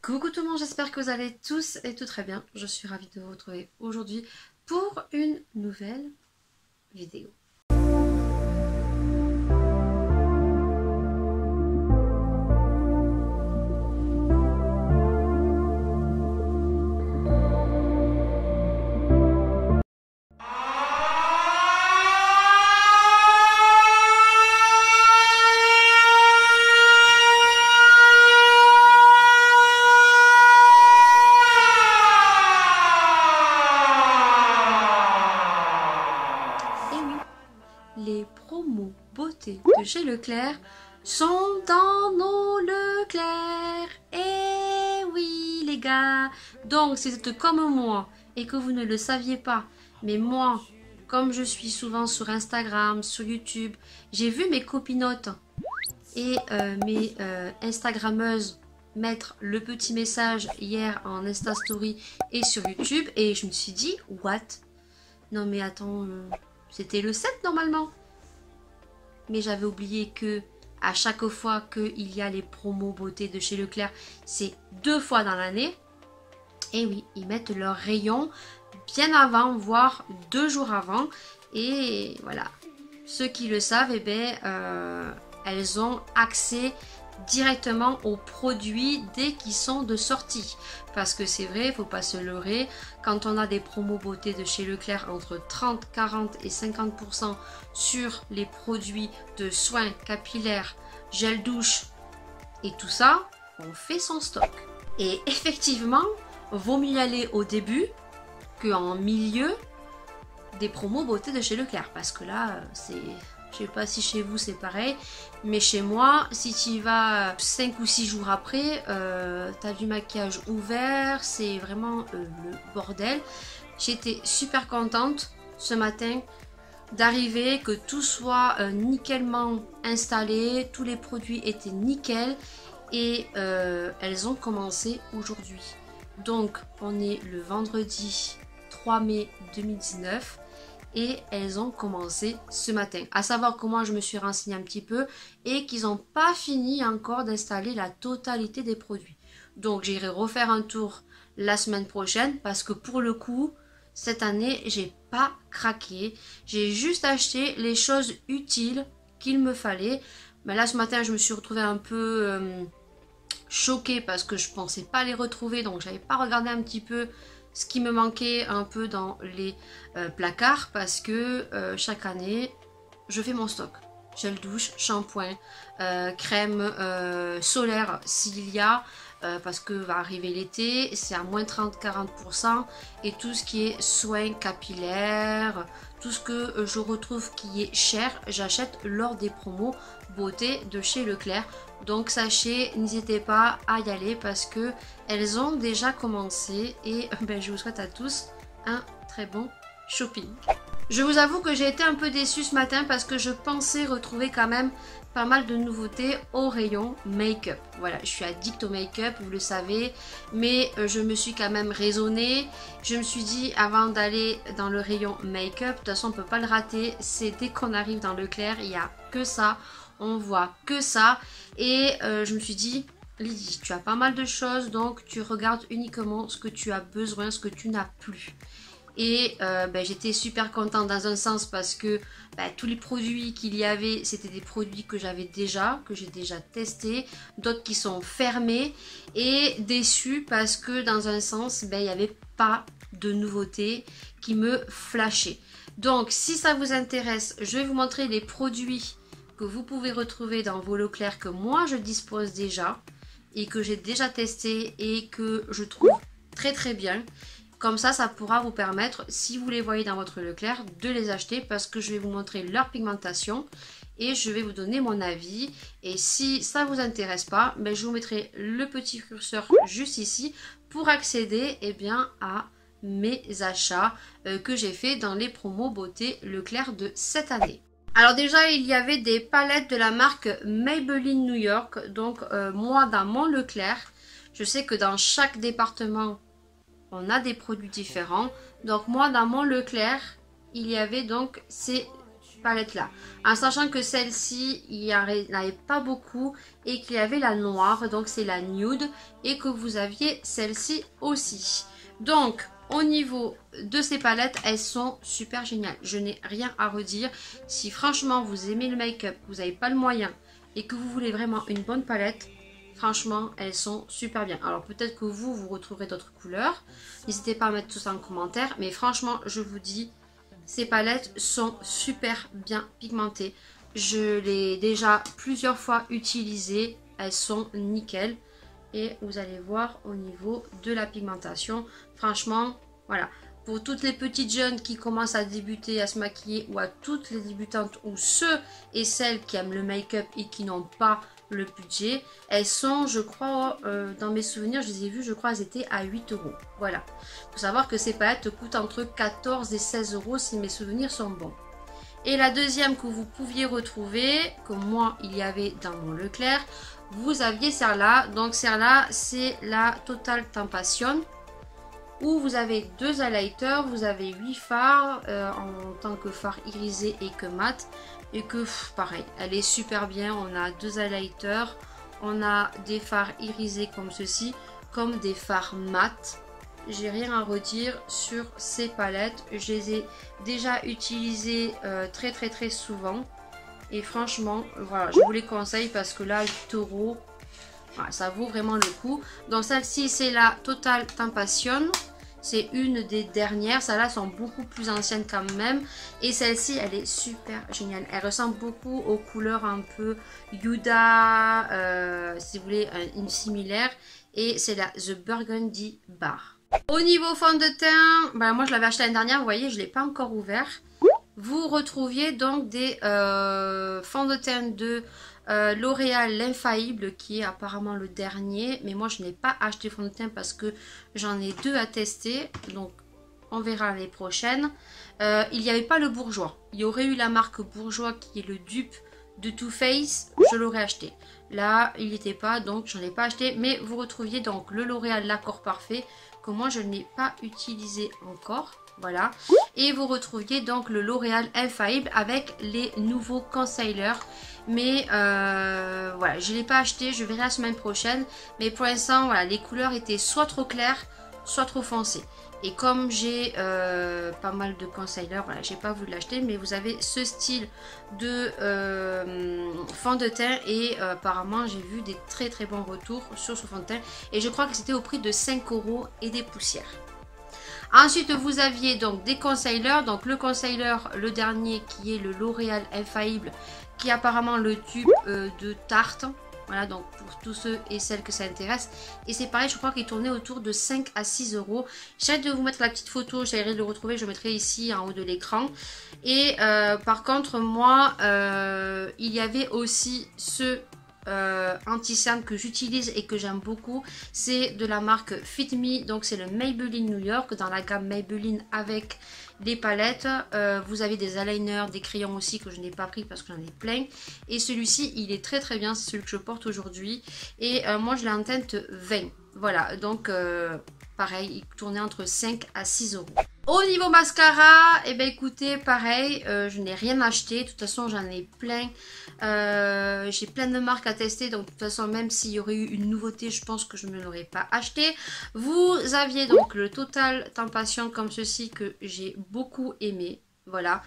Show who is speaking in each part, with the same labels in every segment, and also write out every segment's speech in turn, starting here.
Speaker 1: Coucou tout le monde, j'espère que vous allez tous et tout très bien. Je suis ravie de vous retrouver aujourd'hui pour une nouvelle vidéo. Les promos beauté de chez Leclerc sont dans nos Leclerc. Et oui les gars, donc si vous êtes comme moi et que vous ne le saviez pas, mais moi, comme je suis souvent sur Instagram, sur YouTube, j'ai vu mes copinotes et mes Instagrammeuses mettre le petit message hier en Insta Story et sur YouTube, et je me suis dit, what? Non mais attends... C'était le 7 normalement. Mais j'avais oublié que à chaque fois qu'il y a les promos beauté de chez Leclerc, c'est 2 fois dans l'année. Et oui, ils mettent leur rayon bien avant, voire 2 jours avant. Et voilà, ceux qui le savent, eh bien, elles ont accès directement aux produits dès qu'ils sont de sortie, parce que c'est vrai, il ne faut pas se leurrer, quand on a des promos beauté de chez Leclerc entre 30, 40 et 50% sur les produits de soins capillaires, gel douche et tout ça, on fait son stock. Et effectivement, vaut mieux y aller au début qu'en milieu des promos beauté de chez Leclerc, parce que là c'est... Je sais pas si chez vous c'est pareil, mais chez moi, si tu y vas 5 ou 6 jours après, t'as du maquillage ouvert, c'est vraiment le bordel. J'étais super contente ce matin d'arriver, que tout soit nickelement installé, tous les produits étaient nickel, et elles ont commencé aujourd'hui. Donc on est le vendredi 3 mai 2019. Et elles ont commencé ce matin. À savoir que moi je me suis renseignée un petit peu et qu'ils n'ont pas fini encore d'installer la totalité des produits. Donc j'irai refaire un tour la semaine prochaine, parce que pour le coup, cette année, j'ai pas craqué. J'ai juste acheté les choses utiles qu'il me fallait. Mais là ce matin, je me suis retrouvée un peu choquée parce que je pensais pas les retrouver. Donc j'avais pas regardé un petit peu ce qui me manquait un peu dans les placards, parce que chaque année je fais mon stock. Gel douche, shampoing, crème solaire s'il y a, parce que va arriver l'été, c'est à moins 30-40%, et tout ce qui est soins capillaires, tout ce que je retrouve qui est cher, j'achète lors des promos beauté de chez Leclerc. Donc sachez, n'hésitez pas à y aller, parce que elles ont déjà commencé, et ben, je vous souhaite à tous un très bon shopping. Je vous avoue que j'ai été un peu déçue ce matin, parce que je pensais retrouver quand même pas mal de nouveautés au rayon make-up. Voilà, je suis addict au make-up, vous le savez, mais je me suis quand même raisonnée. Je me suis dit, avant d'aller dans le rayon make-up, de toute façon on peut pas le rater, c'est dès qu'on arrive dans Leclerc, il n'y a que ça. On voit que ça, et je me suis dit, Lydie, tu as pas mal de choses, donc tu regardes uniquement ce que tu as besoin, ce que tu n'as plus. Et ben, j'étais super contente dans un sens, parce que ben, tous les produits qu'il y avait, c'était des produits que j'avais déjà, que j'ai déjà testés, d'autres qui sont fermés, et déçue parce que dans un sens, ben, il n'y avait pas de nouveautés qui me flashaient. Donc si ça vous intéresse, je vais vous montrer les produits que vous pouvez retrouver dans vos Leclerc, que moi je dispose déjà et que j'ai déjà testé et que je trouve très très bien. Comme ça, ça pourra vous permettre, si vous les voyez dans votre Leclerc, de les acheter, parce que je vais vous montrer leur pigmentation et je vais vous donner mon avis. Et si ça vous intéresse pas, ben, je vous mettrai le petit curseur juste ici pour accéder bien, à mes achats que j'ai fait dans les promos beauté Leclerc de cette année. Alors déjà, il y avait des palettes de la marque Maybelline New York. Donc moi, dans mon Leclerc, je sais que dans chaque département, on a des produits différents. Donc moi, dans mon Leclerc, il y avait donc ces palettes-là. En sachant que celle-ci, il n'y en avait pas beaucoup et qu'il y avait la noire, donc c'est la nude, et que vous aviez celle-ci aussi. Donc, au niveau de ces palettes, elles sont super géniales. Je n'ai rien à redire. Si franchement vous aimez le make-up, vous n'avez pas le moyen et que vous voulez vraiment une bonne palette, franchement, elles sont super bien. Alors peut-être que vous retrouverez d'autres couleurs. N'hésitez pas à mettre tout ça en commentaire. Mais franchement, je vous dis, ces palettes sont super bien pigmentées. Je l'ai déjà plusieurs fois utilisées. Elles sont nickel. Et vous allez voir au niveau de la pigmentation, franchement, voilà. Pour toutes les petites jeunes qui commencent à débuter, à se maquiller, ou à toutes les débutantes, ou ceux et celles qui aiment le make-up et qui n'ont pas le budget, elles sont, je crois, dans mes souvenirs, je les ai vues, je crois, elles étaient à 8 €. Voilà. Il faut savoir que ces palettes coûtent entre 14 et 16 € si mes souvenirs sont bons. Et la deuxième que vous pouviez retrouver, que moi, il y avait dans mon Leclerc, vous aviez celle-là. Donc celle-là, c'est la Total Temptation, où vous avez 2 highlighters, vous avez 8 fards en tant que fard irisé et que mat. Et que pareil, elle est super bien. On a 2 highlighters, on a des fards irisés comme ceci, comme des fards mat. J'ai rien à redire sur ces palettes. Je les ai déjà utilisées très souvent. Et franchement, voilà, je vous les conseille parce que là, 8 €, voilà, ça vaut vraiment le coup. Donc celle-ci, c'est la Total Temptation. C'est une des dernières. Celles-là sont beaucoup plus anciennes quand même. Et celle-ci, elle est super géniale. Elle ressemble beaucoup aux couleurs un peu Huda, si vous voulez, une similaire. Et c'est la The Burgundy Bar. Au niveau fond de teint, bah, moi je l'avais acheté l'année dernière, vous voyez, je ne l'ai pas encore ouvert. Vous retrouviez donc des fonds de teint de L'Oréal l'Infaillible qui est apparemment le dernier. Mais moi je n'ai pas acheté fond de teint parce que j'en ai 2 à tester. Donc on verra l'année prochaine. Il n'y avait pas le Bourjois. Il y aurait eu la marque Bourjois qui est le dupe de Too Faced. Je l'aurais acheté. Là il n'y était pas donc je n'en ai pas acheté. Mais vous retrouviez donc le L'Oréal L'Accord Parfait que moi je n'ai pas utilisé encore. Voilà. Et vous retrouviez donc le L'Oréal Infaillible avec les nouveaux concealers. Mais voilà, je ne l'ai pas acheté, je verrai la semaine prochaine. Mais pour l'instant, voilà, les couleurs étaient soit trop claires, soit trop foncées. Et comme j'ai pas mal de concealers, voilà, j'ai pas voulu l'acheter. Mais vous avez ce style de fond de teint. Et apparemment, j'ai vu des très bons retours sur ce fond de teint. Et je crois que c'était au prix de 5 € et des poussières. Ensuite, vous aviez donc des concealers. Donc le concealer, le dernier qui est le L'Oréal Infaillible, qui est apparemment le tube de Tarte. Voilà, donc pour tous ceux et celles que ça intéresse. Et c'est pareil, je crois qu'il tournait autour de 5 à 6 €. J'arrête de vous mettre la petite photo, j'essaierai de le retrouver, je le mettrai ici en haut de l'écran. Et par contre, moi, il y avait aussi ce anti-cerne que j'utilise et que j'aime beaucoup. C'est de la marque Fit Me, donc c'est le Maybelline New York dans la gamme Maybelline avec des palettes. Vous avez des eyeliners, des crayons aussi que je n'ai pas pris parce que j'en ai plein. Et celui-ci, il est très bien, c'est celui que je porte aujourd'hui. Et moi, je l'ai en teinte 20. Voilà, donc pareil, il tournait entre 5 à 6 €. Au niveau mascara, et bien écoutez, pareil, je n'ai rien acheté. De toute façon, j'en ai plein. J'ai plein de marques à tester. Donc, de toute façon, même s'il y aurait eu une nouveauté, je pense que je ne l'aurais pas acheté. Vous aviez donc le Total Temptation comme ceci que j'ai beaucoup aimé. Voilà.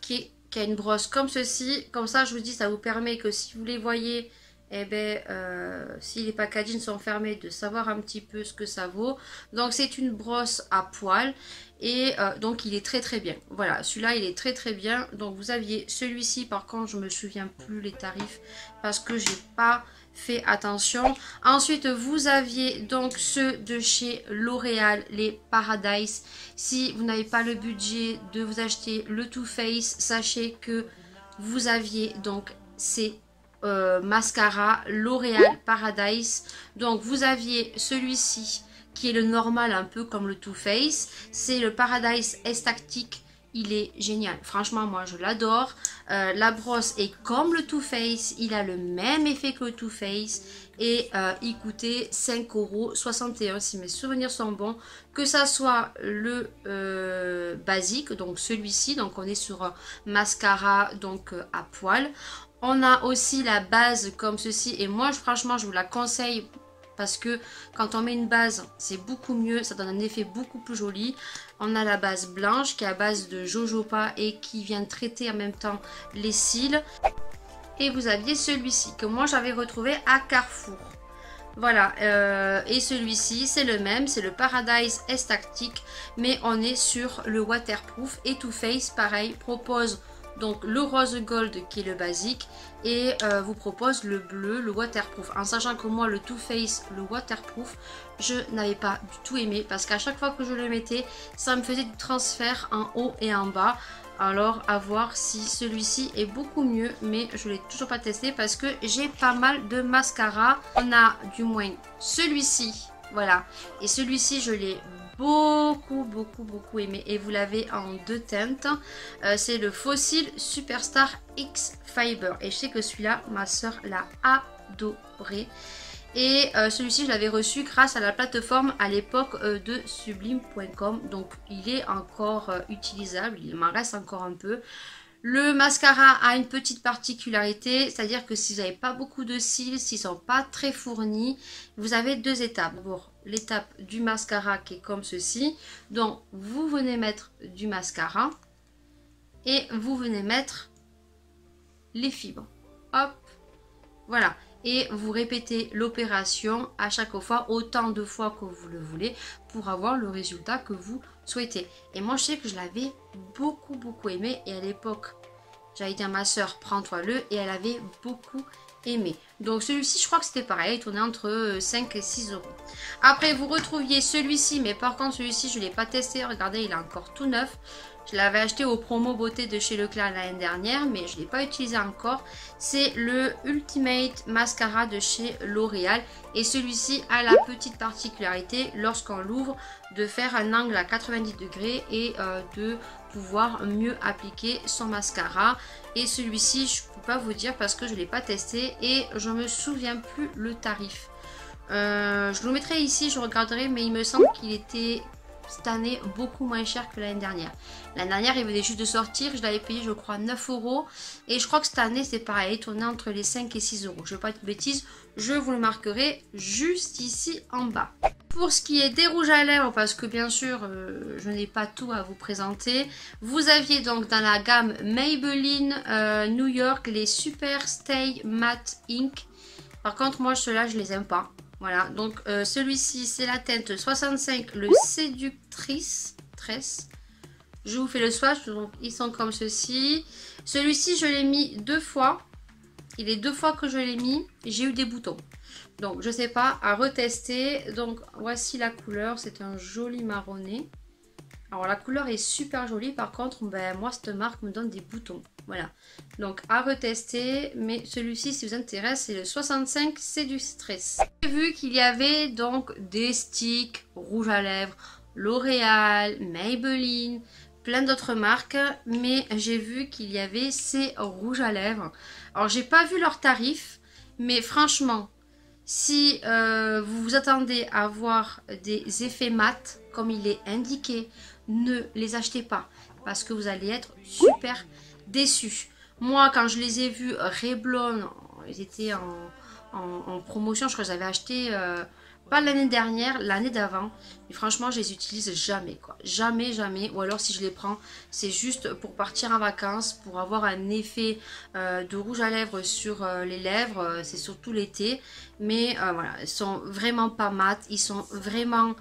Speaker 1: Qui a une brosse comme ceci. Comme ça, je vous dis, ça vous permet que si vous les voyez... Eh bien, si les packagings sont fermés, de savoir un petit peu ce que ça vaut. Donc, c'est une brosse à poils. Et donc, il est très bien. Voilà, celui-là, il est très bien. Donc, vous aviez celui-ci. Par contre, je ne me souviens plus les tarifs parce que j'ai pas fait attention. Ensuite, vous aviez donc ceux de chez L'Oréal, les Paradise. Si vous n'avez pas le budget de vous acheter le Too Faced, sachez que vous aviez donc ces mascara L'Oréal Paradise. Donc vous aviez celui-ci qui est le normal, un peu comme le Too Faced. C'est le Paradise Estactic il est génial. Franchement, moi, je l'adore. La brosse est comme le Too Faced. Il a le même effet que le Too Faced. Et il coûtait 5,61 € si mes souvenirs sont bons. Que ça soit le basique, donc celui-ci. Donc, on est sur un mascara donc à poil. On a aussi la base comme ceci. Et moi, franchement, je vous la conseille. Parce que quand on met une base, c'est beaucoup mieux, ça donne un effet beaucoup plus joli. On a la base blanche qui est à base de jojoba et qui vient traiter en même temps les cils. Et vous aviez celui-ci que moi j'avais retrouvé à Carrefour. Voilà, et celui-ci c'est le même, c'est le Paradise Tactique, mais on est sur le waterproof. Et Too Faced pareil propose donc le rose gold qui est le basique et vous propose le bleu, le waterproof. En sachant que moi le Too Faced, le waterproof, je n'avais pas du tout aimé parce qu'à chaque fois que je le mettais, ça me faisait du transfert en haut et en bas. Alors à voir si celui-ci est beaucoup mieux, mais je ne l'ai toujours pas testé parce que j'ai pas mal de mascara. On a du moins celui-ci, voilà, et celui-ci je l'ai beaucoup aimé et vous l'avez en deux teintes. C'est le Fossil Superstar X Fiber et je sais que celui-là ma soeur l'a adoré. Et celui-ci je l'avais reçu grâce à la plateforme à l'époque de sublime.com, donc il est encore utilisable, il m'en reste encore un peu. Le mascara a une petite particularité, c'est-à-dire que si vous n'avez pas beaucoup de cils, s'ils ne sont pas très fournis, vous avez deux étapes. D'abord, l'étape du mascara qui est comme ceci. Donc, vous venez mettre du mascara et vous venez mettre les fibres. Hop, voilà. Et vous répétez l'opération à chaque fois, autant de fois que vous le voulez, pour avoir le résultat que vous souhaitez. Et moi, je sais que je l'avais beaucoup aimé. Et à l'époque, j'avais dit à ma soeur, prends-toi-le. Et elle avait beaucoup aimé. Donc celui-ci, je crois que c'était pareil, il tournait entre 5 et 6 €. Après, vous retrouviez celui-ci, mais par contre, celui-ci, je ne l'ai pas testé. Regardez, il est encore tout neuf. Je l'avais acheté au promo beauté de chez Leclerc l'année dernière, mais je ne l'ai pas utilisé encore. C'est le Ultimate Mascara de chez L'Oréal. Et celui-ci a la petite particularité, lorsqu'on l'ouvre, de faire un angle à 90 degrés et de pouvoir mieux appliquer son mascara. Et celui-ci, je ne peux pas vous dire parce que je ne l'ai pas testé et je ne me souviens plus le tarif. Je le mettrai ici, je regarderai, mais il me semble qu'il était cette année beaucoup moins cher que l'année dernière. L'année dernière, il venait juste de sortir, je l'avais payé, je crois, 9 €. Et je crois que cette année, c'est pareil, il tournait entre les 5 et 6 €. Je ne vais pas être de bêtises, je vous le marquerai juste ici en bas. Pour ce qui est des rouges à lèvres, parce que bien sûr, je n'ai pas tout à vous présenter, vous aviez donc dans la gamme Maybelline New York les Super Stay Matte Ink. Par contre, moi, ceux-là, je les aime pas. Voilà, donc celui-ci, c'est la teinte 65, le Séductrice. Je vous fais le swatch, donc ils sont comme ceci. Celui-ci, je l'ai mis 2 fois. Il est 2 fois que je l'ai mis. J'ai eu des boutons. Donc, je sais pas, à retester. Donc, voici la couleur. C'est un joli marronné. Alors, la couleur est super jolie. Par contre, ben, moi, cette marque me donne des boutons. Voilà. Donc, à retester. Mais celui-ci, si vous intéresse, c'est le 65 Séductrice. J'ai vu qu'il y avait donc des sticks rouges à lèvres, L'Oréal, Maybelline, plein d'autres marques, mais j'ai vu qu'il y avait ces rouges à lèvres. Alors j'ai pas vu leurs tarifs, mais franchement, si vous vous attendez à avoir des effets mat comme il est indiqué, ne les achetez pas parce que vous allez être super déçus. Moi, quand je les ai vus Revlon, ils étaient en promotion, je crois que j'avais acheté pas l'année dernière, l'année d'avant. Et franchement, je les utilise jamais, quoi. Jamais. Ou alors, si je les prends, c'est juste pour partir en vacances, pour avoir un effet de rouge à lèvres sur les lèvres. C'est surtout l'été. Mais voilà, ils sont vraiment pas mat. Ils sont vraiment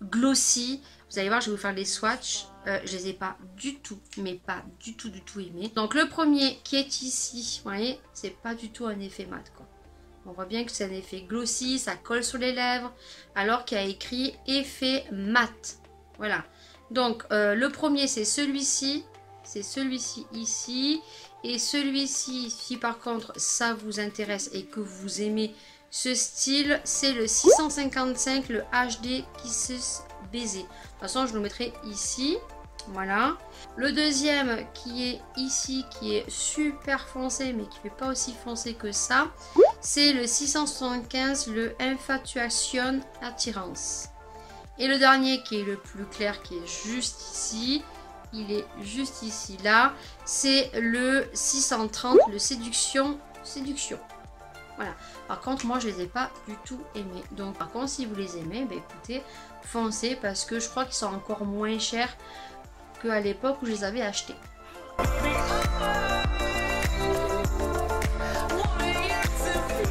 Speaker 1: glossy. Vous allez voir, je vais vous faire les swatchs. Je les ai pas du tout, mais pas du tout aimés. Donc, le premier qui est ici, vous voyez, c'est pas du tout un effet mat, quoi. On voit bien que c'est un effet glossy, ça colle sur les lèvres, alors qu'il y a écrit effet mat. Voilà. Donc, le premier, c'est celui-ci. C'est celui-ci ici. Et celui-ci, si par contre, ça vous intéresse et que vous aimez ce style, c'est le 655, le HD Kisses Baiser. De toute façon, je le mettrai ici. Voilà. Le deuxième qui est ici, qui est super foncé, mais qui ne fait pas aussi foncé que ça, c'est le 675, le Infatuation Attirance. Et le dernier qui est le plus clair, qui est juste ici, il est juste ici, là, c'est le 630, le Séduction. Voilà. Par contre, moi, je les ai pas du tout aimés. Donc, par contre, si vous les aimez, bah, écoutez, foncez parce que je crois qu'ils sont encore moins chers qu'à l'époque où je les avais achetés.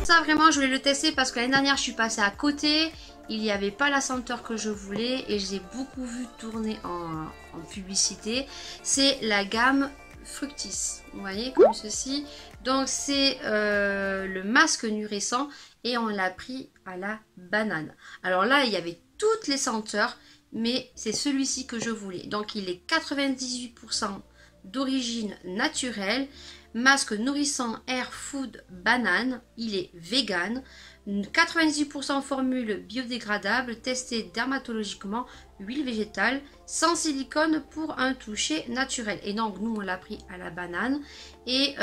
Speaker 1: Ça, vraiment, je voulais le tester parce que l'année dernière, je suis passée à côté. Il n'y avait pas la senteur que je voulais et je les ai beaucoup vu tourner en publicité. C'est la gamme Fructis. Vous voyez, comme ceci. Donc, c'est le masque nourrissant et on l'a pris à la banane. Alors là, il y avait toutes les senteurs, mais c'est celui-ci que je voulais. Donc, il est 98% d'origine naturelle. Masque nourrissant Air Food Banane, il est vegan, 98% formule biodégradable, testé dermatologiquement, huile végétale, sans silicone pour un toucher naturel. Et donc nous on l'a pris à la banane et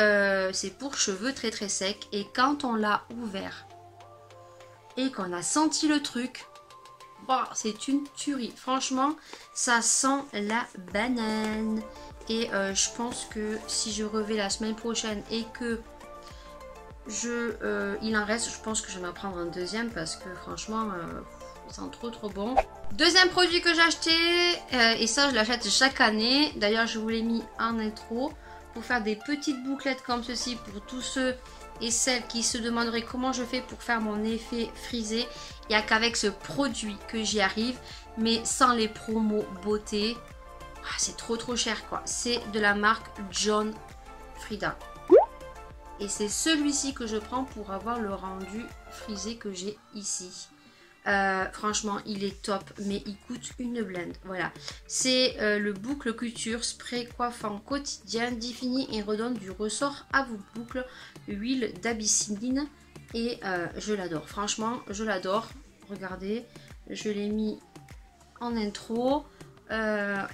Speaker 1: c'est pour cheveux très très secs. Et quand on l'a ouvert et qu'on a senti le truc, bah, c'est une tuerie. Franchement, ça sent la banane. Et je pense que si je revais la semaine prochaine et que il en reste, je pense que je vais en prendre un deuxième parce que franchement, ils sont trop bon. Deuxième produit que j'ai acheté, et ça je l'achète chaque année. D'ailleurs, je vous l'ai mis en intro pour faire des petites bouclettes comme ceci pour tous ceux et celles qui se demanderaient comment je fais pour faire mon effet frisé. Il n'y a qu'avec ce produit que j'y arrive, mais sans les promos beauté. Ah, c'est trop cher quoi. C'est de la marque John Frieda. Et c'est celui-ci que je prends pour avoir le rendu frisé que j'ai ici. Franchement, il est top, mais il coûte une blinde. Voilà. C'est le boucle couture spray coiffant quotidien, définit et redonne du ressort à vos boucles. Huile d'abyssine. Et je l'adore. Franchement, je l'adore. Regardez, je l'ai mis en intro.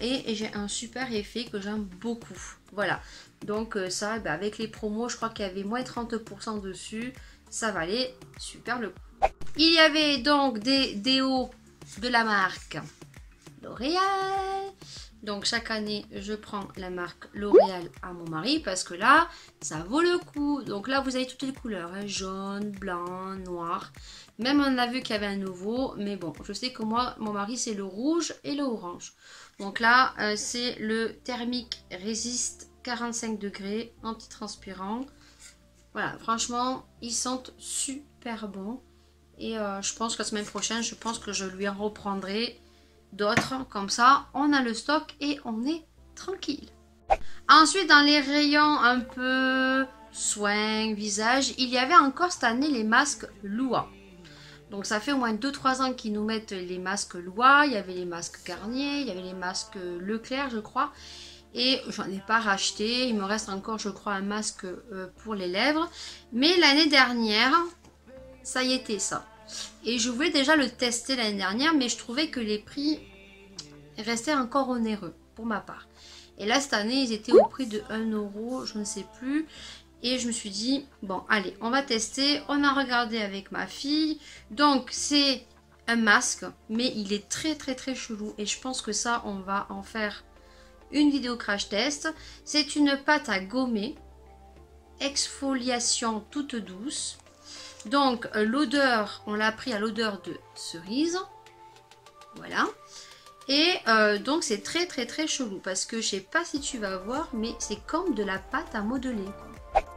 Speaker 1: Et j'ai un super effet que j'aime beaucoup. Voilà. Donc ça, bah, avec les promos, je crois qu'il y avait moins 30% dessus. Ça valait super le coup. Il y avait donc des déos de la marque L'Oréal. Donc chaque année, je prends la marque L'Oréal à mon mari parce que là, ça vaut le coup. Donc là, vous avez toutes les couleurs, hein, jaune, blanc, noir. Même on a vu qu'il y avait un nouveau, mais bon, je sais que moi, mon mari, c'est le rouge et le orange. Donc là, c'est le thermique résiste 45 degrés, anti-transpirant. Voilà, franchement, ils sentent super bons. Et je pense que la semaine prochaine, je pense que je lui en reprendrai d'autres. Comme ça, on a le stock et on est tranquille. Ensuite, dans les rayons un peu soins, visage, il y avait encore cette année les masques Lua. Donc ça fait au moins 2-3 ans qu'ils nous mettent les masques Lua. Il y avait les masques Garnier, il y avait les masques Leclerc, je crois. Et j'en ai pas racheté. Il me reste encore, je crois, un masque pour les lèvres. Mais l'année dernière, ça y était ça. Et je voulais déjà le tester l'année dernière, mais je trouvais que les prix restaient encore onéreux pour ma part. Et là, cette année, ils étaient au prix de 1 €, je ne sais plus. Et je me suis dit, bon, allez, on va tester. On a regardé avec ma fille. Donc, c'est un masque, mais il est très chelou. Et je pense que ça, on va en faire une vidéo crash test. C'est une pâte à gommer. Exfoliation toute douce. Donc, l'odeur, on l'a pris à l'odeur de cerise. Voilà. Et donc, c'est très chelou. Parce que je sais pas si tu vas voir, mais c'est comme de la pâte à modeler, quoi.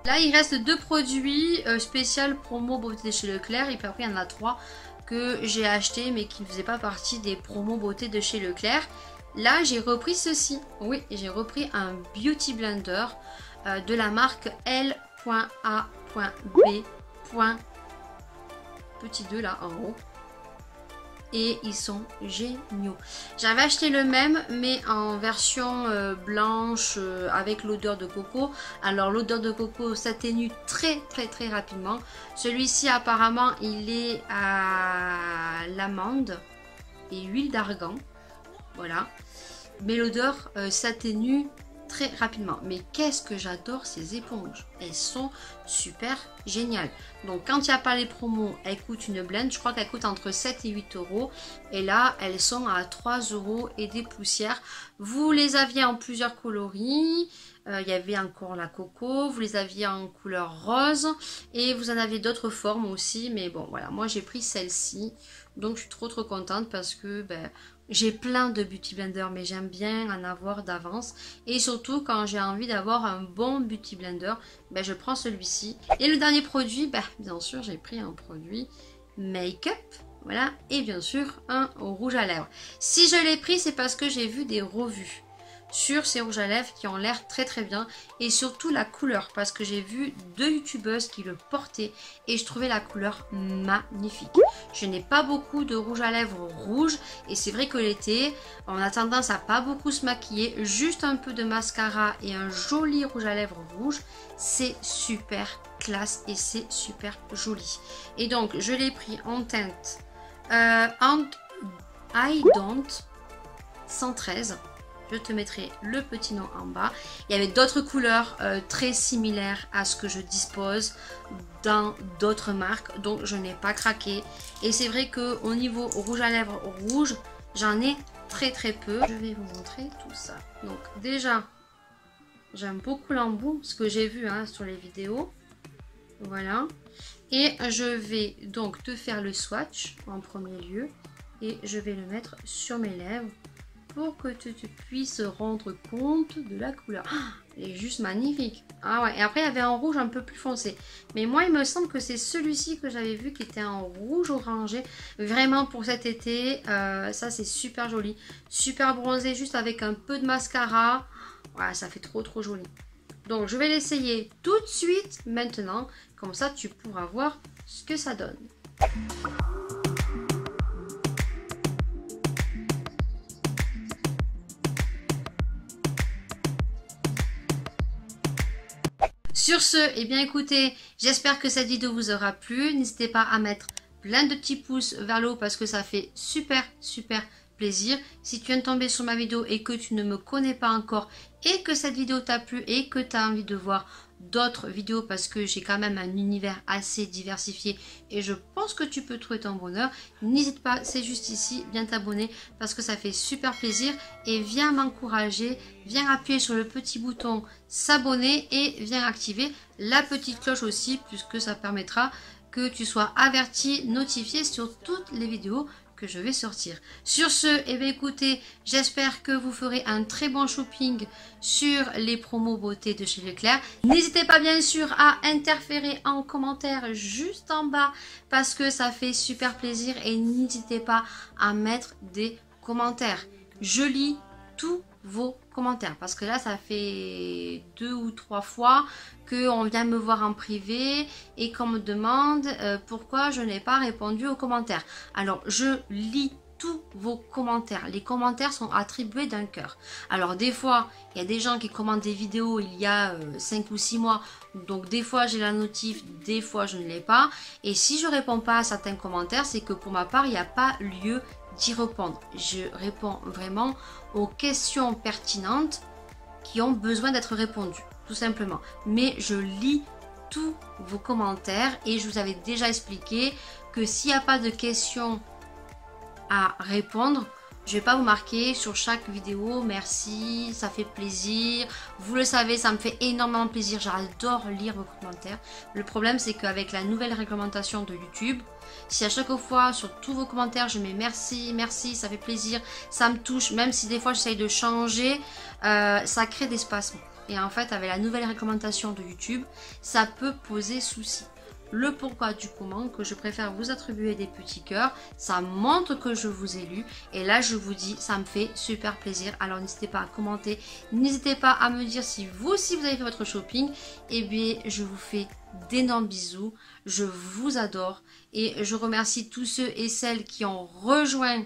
Speaker 1: Là, il reste 2 produits spécial promo beauté chez Leclerc. Et puis après, il y en a 3 que j'ai achetés mais qui ne faisaient pas partie des promos beauté de chez Leclerc. Là, j'ai repris ceci. Oui, j'ai repris un Beauty Blender de la marque L.A.B. Petit 2 là en haut. Et ils sont géniaux. J'avais acheté le même mais en version blanche avec l'odeur de coco. Alors l'odeur de coco s'atténue très rapidement. Celui-ci apparemment il est à l'amande et huile d'argan. Voilà. mais l'odeur s'atténue très rapidement. Mais qu'est-ce que j'adore ces éponges, elles sont super géniales. Donc quand il n'y a pas les promos, elles coûtent une blinde, je crois qu'elles coûtent entre 7 et 8 euros, et là elles sont à 3 euros et des poussières. Vous les aviez en plusieurs coloris, il y avait encore la coco, vous les aviez en couleur rose, et vous en avez d'autres formes aussi, mais bon voilà, moi j'ai pris celle-ci, donc je suis trop contente parce que j'ai plein de beauty blender, mais j'aime bien en avoir d'avance. Et surtout, quand j'ai envie d'avoir un bon beauty blender, je prends celui-ci. Et le dernier produit, bien sûr, j'ai pris un produit make-up. Voilà, et bien sûr, un rouge à lèvres. Si je l'ai pris, c'est parce que j'ai vu des revues sur ces rouges à lèvres qui ont l'air très bien, et surtout la couleur, parce que j'ai vu 2 youtubeuses qui le portaient et je trouvais la couleur magnifique. Je n'ai pas beaucoup de rouge à lèvres rouge, et c'est vrai que l'été on a tendance à pas beaucoup se maquiller, juste un peu de mascara et un joli rouge à lèvres rouge, c'est super classe et c'est super joli. Et donc je l'ai pris en teinte I Don't 113. Je te mettrai le petit nom en bas. Il y avait d'autres couleurs très similaires à ce que je dispose dans d'autres marques. Donc je n'ai pas craqué. Et c'est vrai qu'au niveau rouge à lèvres rouge, j'en ai très peu. Je vais vous montrer tout ça. Donc déjà, j'aime beaucoup l'embout, ce que j'ai vu sur les vidéos. Voilà. Et je vais donc te faire le swatch en premier lieu. Et je vais le mettre sur mes lèvres, pour que tu puisses rendre compte de la couleur. Elle est juste magnifique. Ah ouais, et après il y avait un rouge un peu plus foncé. Mais moi il me semble que c'est celui-ci que j'avais vu qui était en rouge orangé. Vraiment pour cet été, ça c'est super joli. Super bronzé juste avec un peu de mascara. Ouais, ça fait trop joli. Donc je vais l'essayer tout de suite maintenant. Comme ça tu pourras voir ce que ça donne. Sur ce, eh bien écoutez, j'espère que cette vidéo vous aura plu. N'hésitez pas à mettre plein de petits pouces vers le haut parce que ça fait super plaisir. Si tu viens de tomber sur ma vidéo et que tu ne me connais pas encore et que cette vidéo t'a plu et que tu as envie de voir d'autres vidéos parce que j'ai quand même un univers assez diversifié et je pense que tu peux trouver ton bonheur, n'hésite pas, c'est juste ici, viens t'abonner parce que ça fait super plaisir et viens m'encourager, viens appuyer sur le petit bouton s'abonner et viens activer la petite cloche aussi puisque ça permettra que tu sois averti, notifié sur toutes les vidéos que je vais sortir. Sur ce, eh bien écoutez, j'espère que vous ferez un très bon shopping sur les promos beauté de chez Leclerc. N'hésitez pas bien sûr à interférer en commentaire juste en bas parce que ça fait super plaisir et n'hésitez pas à mettre des commentaires. Je lis tous vos commentaires parce que là ça fait 2 ou 3 fois qu'on vient me voir en privé et qu'on me demande pourquoi je n'ai pas répondu aux commentaires. Alors je lis tous vos commentaires. Les commentaires sont attribués d'un cœur. Alors des fois il y a des gens qui commentent des vidéos il y a 5 ou 6 mois, donc des fois j'ai la notif, des fois je ne l'ai pas, et si je réponds pas à certains commentaires c'est que pour ma part il n'y a pas lieu d'y répondre. Je réponds vraiment aux questions pertinentes qui ont besoin d'être répondues, tout simplement. Mais je lis tous vos commentaires et je vous avais déjà expliqué que s'il n'y a pas de questions à répondre, je ne vais pas vous marquer sur chaque vidéo merci, ça fait plaisir. Vous le savez, ça me fait énormément plaisir. J'adore lire vos commentaires. Le problème, c'est qu'avec la nouvelle réglementation de YouTube, si à chaque fois sur tous vos commentaires je mets merci, merci, ça fait plaisir, ça me touche, même si des fois j'essaye de changer, ça crée des spasmes. Et en fait, avec la nouvelle réglementation de YouTube, ça peut poser souci. Le pourquoi du comment, que je préfère vous attribuer des petits cœurs, ça montre que je vous ai lu et là je vous dis ça me fait super plaisir. Alors n'hésitez pas à commenter, n'hésitez pas à me dire si vous aussi vous avez fait votre shopping. Et bien je vous fais d'énormes bisous, je vous adore et je remercie tous ceux et celles qui ont rejoint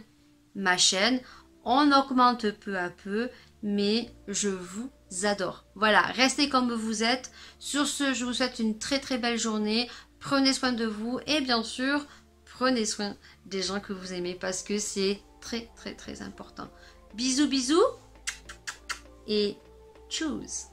Speaker 1: ma chaîne. On augmente peu à peu mais je vous adore. Voilà, restez comme vous êtes. Sur ce, je vous souhaite une très belle journée. Prenez soin de vous et bien sûr, prenez soin des gens que vous aimez parce que c'est très important. Bisous, bisous. et choose.